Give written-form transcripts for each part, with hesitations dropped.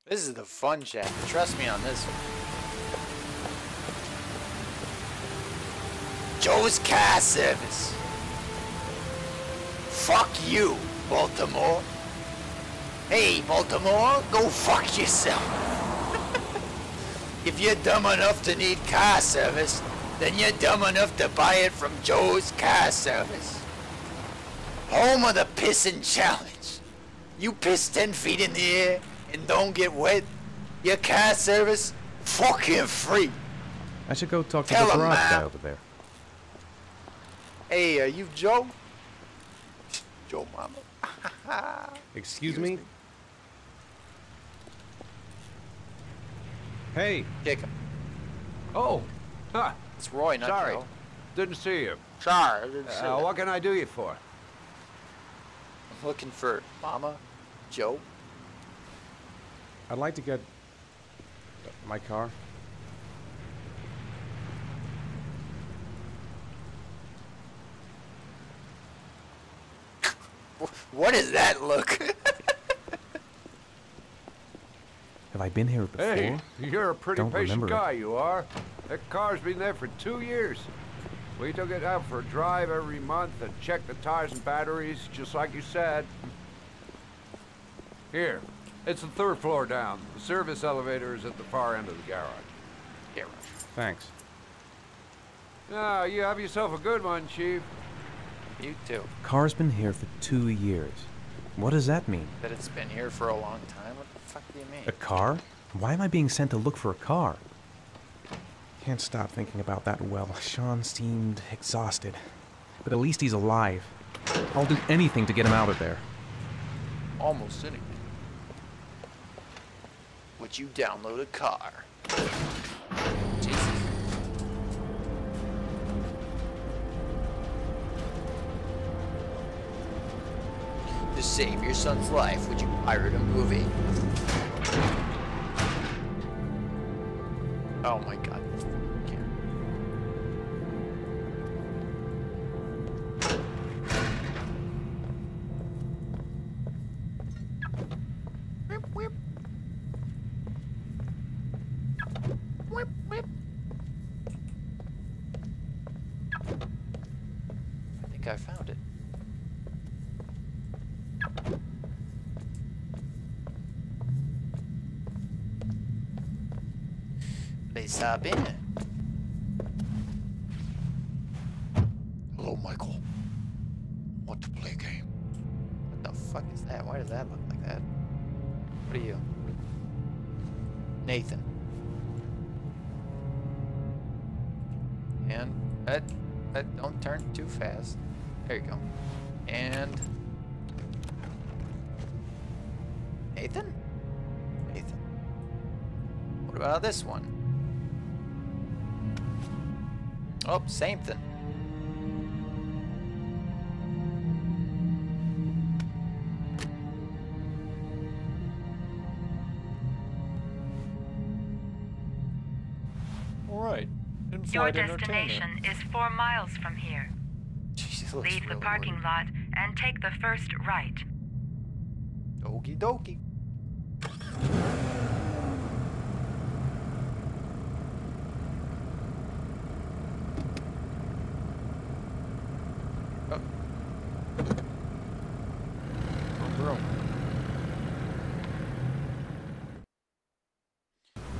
This is the fun shack. Trust me on this one. Joe's Car Service. Fuck you, Baltimore. Hey, Baltimore, go fuck yourself. If you're dumb enough to need car service, then you're dumb enough to buy it from Joe's Car Service. Home of the Pissin' Challenge. You piss 10 feet in the air and don't get wet, your car service fucking free. I should go talk to Tell the him, garage guy man. over there. Hey, are you Joe? Joe Mama. Excuse me? Hey! Jacob. Oh, huh. It's Roy, not Sorry. Joe. Didn't see you. Sorry, I didn't see that. What can I do you for? I'm looking for Mama, Joe. I'd like to get my car. What does that look? Have I been here before? Hey, you're a pretty Don't patient remember guy, you are. That car's been there for 2 years. We took it out for a drive every month and checked the tires and batteries, just like you said. Here, it's the 3rd floor down. The service elevator is at the far end of the garage. Here. Thanks. Ah, you have yourself a good one, Chief. You too. Car's been here for 2 years. What does that mean? That it's been here for a long time? What the fuck do you mean? A car? Why am I being sent to look for a car? Can't stop thinking about that well. Sean seemed exhausted. But at least he's alive. I'll do anything to get him out of there. Almost anything. Would you download a car? Jesus. To save your son's life, would you pirate a movie? Oh my god. I think I found it. Let's hop in. Hello, Michael. Want to play a game? What the fuck is that? Why does that look like that? What are you? Nathan. And don't turn too fast. There you go. And Nathan? Nathan. What about this one? Oh, same thing. All right. Your destination is 4 miles from here. Jesus, looks Leave the really parking weird. lot and take the first right. Okie dokie. Oh. Vroom, vroom.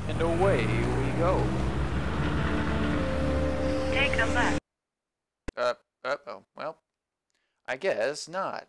And away we go. Take the left. Uh-oh. Well, I guess not.